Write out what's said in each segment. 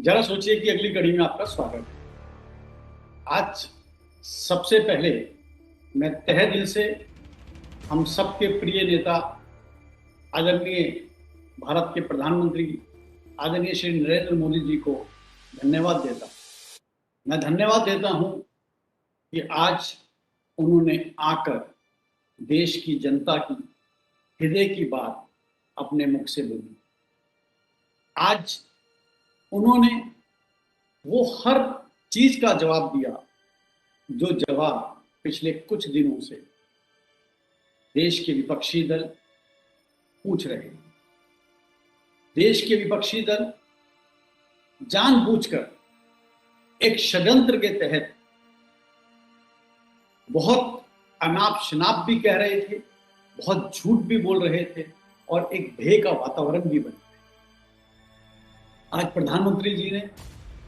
जरा सोचिए कि अगली कड़ी में आपका स्वागत है। आज सबसे पहले मैं तहे दिल से हम सबके प्रिय नेता आदरणीय भारत के प्रधानमंत्री आदरणीय श्री नरेंद्र मोदी जी को धन्यवाद देता हूं। मैं धन्यवाद देता हूं कि आज उन्होंने आकर देश की जनता की हृदय की बात अपने मुख से बोली। आज उन्होंने वो हर चीज का जवाब दिया जो जवाब पिछले कुछ दिनों से देश के विपक्षी दल पूछ रहे हैं। देश के विपक्षी दल जानबूझकर एक षड्यंत्र के तहत बहुत अनाप शनाप भी कह रहे थे, बहुत झूठ भी बोल रहे थे और एक भय का वातावरण भी बन गया। आज प्रधानमंत्री जी ने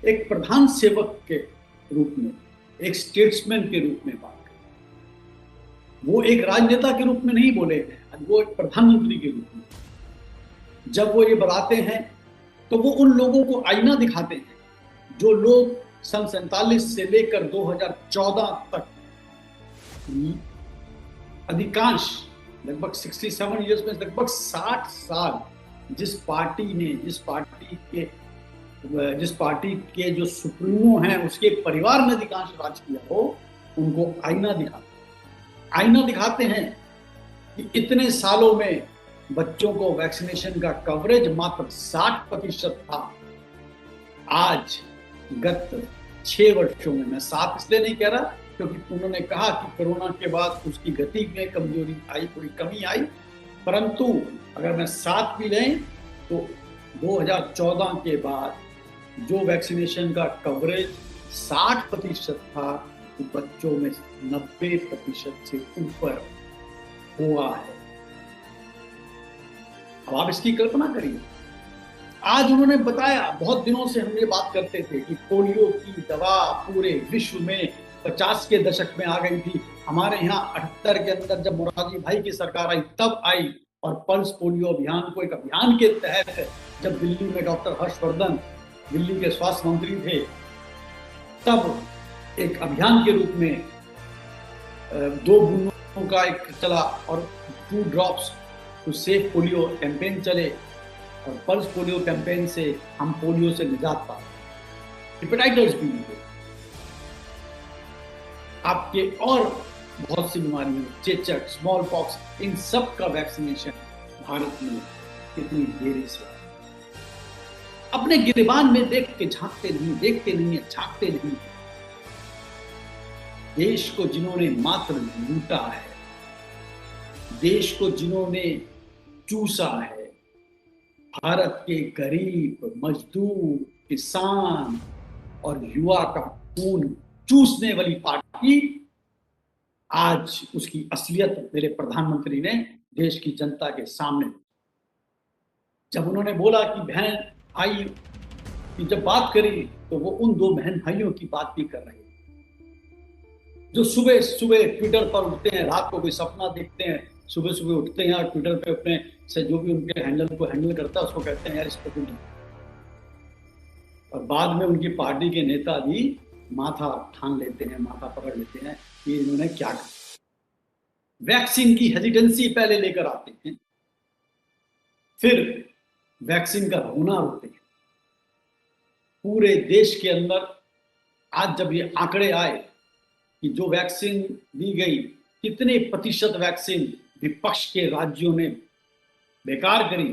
एक प्रधान सेवक के रूप में, एक स्टेट्समैन के रूप में बात करी। वो एक राजनेता के रूप में नहीं बोले, वो एक प्रधानमंत्री के रूप में। जब वो ये बताते हैं तो वो उन लोगों को आईना दिखाते हैं जो लोग सन 47 से लेकर 2014 तक अधिकांश लगभग 67 इयर्स में लगभग 60 साल जिस पार्टी के जो सुप्रीमो हैं उसके परिवार में अधिकांश राज किया हो, उनको आईना दिखाते हैं कि इतने सालों में बच्चों को वैक्सीनेशन का कवरेज मात्र 60% था। आज गत 6 वर्षों में, मैं 7 इसलिए नहीं कह रहा क्योंकि उन्होंने कहा कि कोरोना के बाद उसकी गति में कमजोरी आई, कोई कमी आई, परंतु अगर मैं 7 भी लें तो 2014 के बाद जो वैक्सीनेशन का कवरेज 60% था, तो बच्चों में 90% से ऊपर हुआ है। अब आप इसकी कल्पना करिए। आज उन्होंने बताया, बहुत दिनों से हम ये बात करते थे कि पोलियो की दवा पूरे विश्व में 50 के दशक में आ गई थी। हमारे यहाँ 78 के अंदर जब मोरारजी भाई की सरकार आई तब आई, और पल्स पोलियो अभियान को एक अभियान के तहत जब दिल्ली में डॉक्टर हर्षवर्धन दिल्ली के स्वास्थ्य मंत्री थे, तब एक अभियान के रूप में 2 बूंदों का एक चला और 2 drops to save polio campaign चले, और पल्स पोलियो कैंपेन से हम पोलियो से निजात पाए। हेपेटाइटिस बी, आपके और बहुत सी बीमारियों, चेचक, स्मॉल पॉक्स, इन सब का वैक्सीनेशन भारत में कितनी देरी से। अपने गिरेबान में देख के झांकते नहीं, देखते नहीं, झांकते नहीं। देश को जिन्होंने मात्र लूटा है, देश को जिन्होंने चूसा है, भारत के गरीब, मजदूर, किसान और युवा का खून चूसने वाली पार्टी, आज उसकी असलियत मेरे प्रधानमंत्री ने देश की जनता के सामने। जब उन्होंने बोला कि बहन भाई की जब बात करी तो वो उन 2 बहन भाइयों की बात भी कर रहे हैं जो सुबह सुबह ट्विटर पर उठते हैं, रात को कोई सपना देखते हैं, सुबह सुबह उठते हैं और ट्विटर पे अपने से जो भी उनके हैंडल को हैंडल करता है उसको कहते हैं यार इस पर, और बाद में उनकी पार्टी के नेता भी माथा ठान लेते हैं, माथा पकड़ लेते हैं कि इन्होंने क्या कहा। वैक्सीन की हेजिटेंसी पहले लेकर आते हैं, फिर वैक्सीन का रोना रोते हैं। पूरे देश के अंदर आज जब ये आंकड़े आए कि जो वैक्सीन दी गई, कितने प्रतिशत वैक्सीन विपक्ष के राज्यों ने बेकार करी,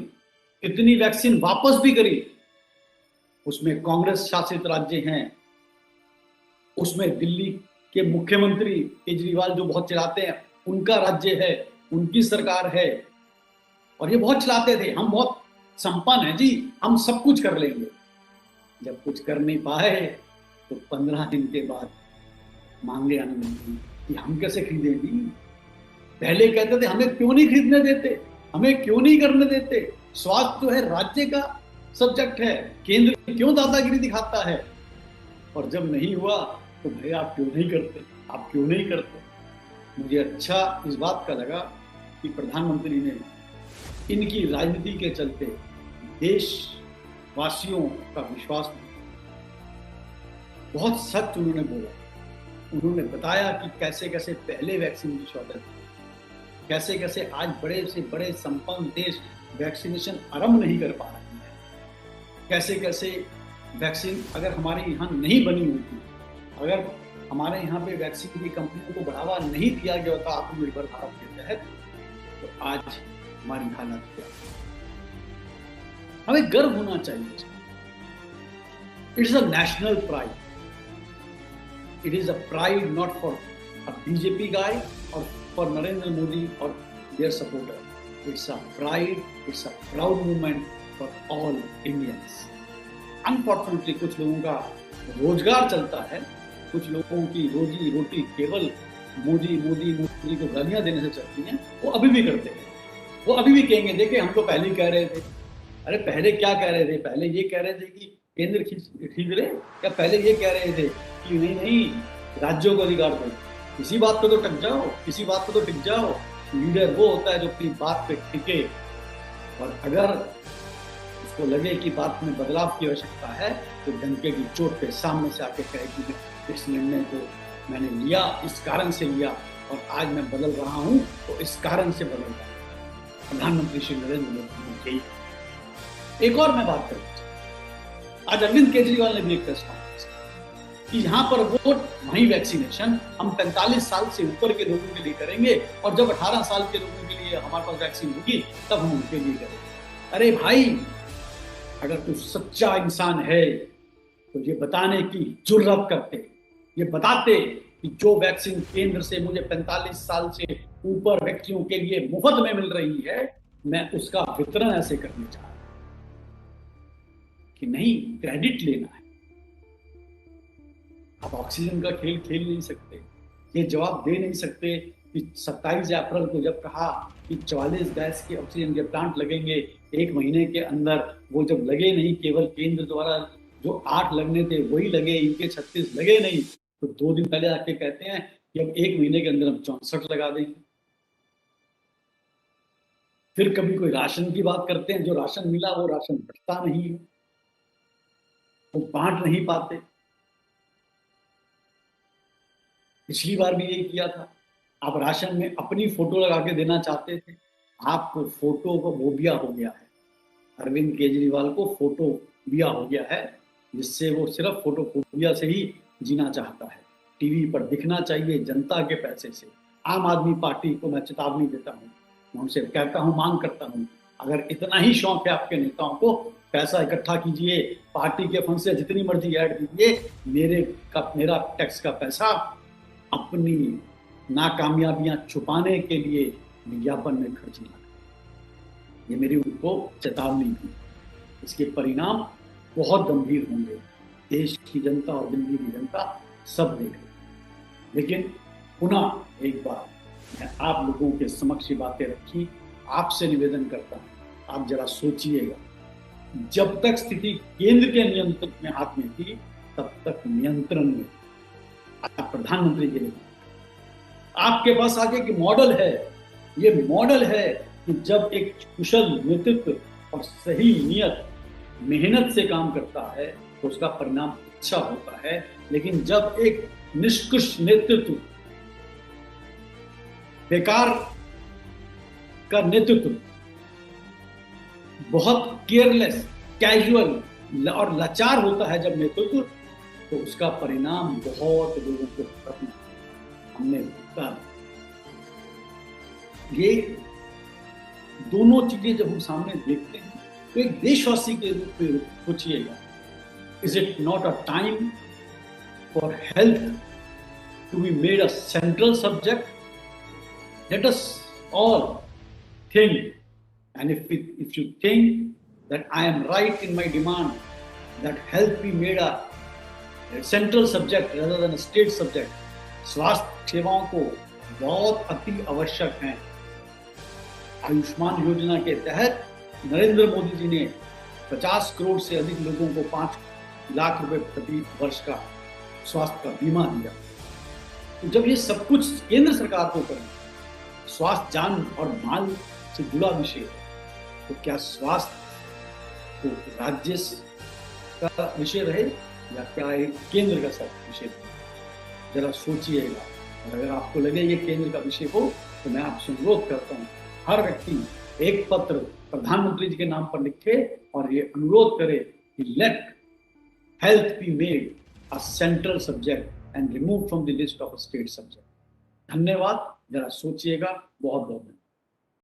कितनी वैक्सीन वापस भी करी, उसमें कांग्रेस शासित राज्य हैं, उसमें दिल्ली के मुख्यमंत्री केजरीवाल जो बहुत चिल्लाते हैं, उनका राज्य है, उनकी सरकार है, और ये बहुत चिल्लाते थे हम बहुत संपन्न हैं जी, हम सब कुछ कर लेंगे। जब कुछ कर नहीं पाए तो 15 दिन के बाद मांगे आने लगी कि हम कैसे खरीदेंगे। पहले कहते थे हमें क्यों नहीं खरीदने देते, हमें क्यों नहीं करने देते, स्वास्थ्य जो है राज्य का सब्जेक्ट है, केंद्र क्यों दादागिरी दिखाता है। और जब नहीं हुआ तो भैया आप क्यों नहीं करते, आप क्यों नहीं करते। मुझे अच्छा इस बात का लगा कि प्रधानमंत्री ने इनकी राजनीति के चलते देशवासियों का विश्वास बहुत सख्त उन्होंने बोला। उन्होंने बताया कि कैसे कैसे पहले वैक्सीन की शॉर्टेज, कैसे कैसे आज बड़े से बड़े संपन्न देश वैक्सीनेशन आरंभ नहीं कर पा रहे हैं, कैसे कैसे वैक्सीन अगर हमारे यहाँ नहीं बनी होती, अगर हमारे यहाँ पे वैक्सीन की कंपनियों को बढ़ावा नहीं दिया गया होता आत्मनिर्भर भारत के तहत, तो आज हमारी हालत क्या। हमें गर्व होना चाहिए। It's a national pride, it is a pride not for a BJP guy और फॉर नरेंद्र मोदी और their supporter. It's a pride, it's a proud movement for all Indians. Unfortunately कुछ लोगों का रोजगार चलता है, कुछ लोगों की रोजी रोटी केवल मोदी मोदी मोदी को गालियां देने से चलती हैं। वो अभी भी करते हैं, वो अभी भी कहेंगे देखिए हम तो पहले ही कह रहे थे। अरे पहले क्या कह रहे थे? पहले ये कह रहे थे कि केंद्र खींच ले, या पहले ये कह रहे थे कि नहीं नहीं राज्यों को अधिकार दो? किसी बात पे तो टक जाओ, किसी बात पे तो टिक जाओ। लीडर वो होता है जो अपनी बात पे टिके, और अगर उसको लगे कि बात में बदलाव की आवश्यकता है तो डंके की चोट पे सामने से आके कहे कि इस निर्णय को मैंने लिया, इस कारण से लिया, और आज मैं बदल रहा हूं तो इस कारण से बदल रहा हूं। प्रधानमंत्री श्री नरेंद्र मोदी ने एक और मैं बात करूं, आज अरविंद केजरीवाल ने भी एक प्रेस कॉन्फ्रेंस कि यहाँ पर वोट वही वैक्सीनेशन हम 45 साल से ऊपर के लोगों के लिए करेंगे, और जब 18 साल के लोगों के लिए हमारे पास वैक्सीन होगी तब हम उनके लिए करेंगे। अरे भाई, अगर तू सच्चा इंसान है तो ये बताने की जुर्रत करते, ये बताते कि जो वैक्सीन केंद्र से मुझे 45 साल से ऊपर व्यक्तियों के लिए मुफ्त में मिल रही है, मैं उसका वितरण ऐसे करने चाह रहा हूं कि नहीं, क्रेडिट लेना है। आप ऑक्सीजन का खेल खेल नहीं सकते, ये जवाब दे नहीं सकते कि 27 अप्रैल को जब कहा कि 44 गैस के ऑक्सीजन के प्लांट लगेंगे 1 महीने के अंदर, वो जब लगे नहीं, केवल केंद्र द्वारा जो 8 लगने थे वही लगे, इनके 36 लगे नहीं, तो 2 दिन पहले आके कहते हैं कि अब 1 महीने के अंदर हम 64 लगा देंगे। फिर कभी कोई राशन की बात करते हैं, जो राशन मिला वो राशन बटता नहीं है, वो बांट नहीं पाते। पिछली बार भी यही किया था, आप राशन में अपनी फोटो लगा के देना चाहते थे, आपको फोटो को फोबिया हो गया है। अरविंद केजरीवाल को फोटो फोबिया हो गया है, जिससे वो सिर्फ फोटो फोबिया से ही जीना चाहता है। टीवी पर दिखना चाहिए जनता के पैसे से। आम आदमी पार्टी को मैं चेतावनी देता हूँ, मैं उनसे कहता हूँ, मांग करता हूँ, अगर इतना ही शौक है आपके नेताओं को, पैसा इकट्ठा कीजिए, पार्टी के फंड से जितनी मर्जी ऐड कीजिए, मेरा टैक्स का पैसा अपनी नाकामयाबियां छुपाने के लिए विज्ञापन में खर्च ना करें। ये मेरी उनको चेतावनी थी। इसके परिणाम बहुत गंभीर होंगे, देश की जनता और दिल्ली की जनता सब देखें। लेकिन पुनः एक बार मैं आप लोगों के समक्ष बातें रखी, आपसे निवेदन करता हूं, आप जरा सोचिएगा, जब तक स्थिति केंद्र के नियंत्रण में हाथ में थी तब तक नियंत्रण में आप प्रधानमंत्री के लिए आपके पास आगे की मॉडल है। ये मॉडल है कि जब एक कुशल नेतृत्व और सही नियत मेहनत से काम करता है तो उसका परिणाम अच्छा होता है। लेकिन जब एक निष्कुश नेतृत्व, बेकार का नेतृत्व, बहुत केयरलेस, कैजुअल और लाचार होता है जब नेतृत्व, तो उसका परिणाम बहुत लोगों को हमने भुगता। ये दोनों चीजें जब हम सामने देखते हैं तो एक देशवासी के रूप में सोचिएगा, is it not a time for health to be made a central subject? Let us all think, and if you think that I am right in my demand that health be made a central subject rather than a state subject. स्वास्थ्य सेवाओं को बहुत अति आवश्यक है। आयुष्मान योजना के तहत नरेंद्र मोदी जी ने 50 करोड़ से अधिक लोगों को 5 लाख रुपए प्रति वर्ष का स्वास्थ्य का बीमा दिया। तो जब ये सब कुछ केंद्र सरकार को करें, स्वास्थ्य जान और माल से जुड़ा विषय है, तो क्या स्वास्थ्य तो राज्य का विषय रहे? या क्या एक केंद्र का सब विषय हो? जरा सोचिएगा, और अगर आपको लगे ये केंद्र का विषय हो तो मैं आपसे अनुरोध करता हूँ हर व्यक्ति एक पत्र प्रधानमंत्री जी के नाम पर लिखे और ये अनुरोध करे कि let health be made a central subject and remove from the list of state subject. धन्यवाद, जरा सोचिएगा। बहुत बहुत धन्यवाद।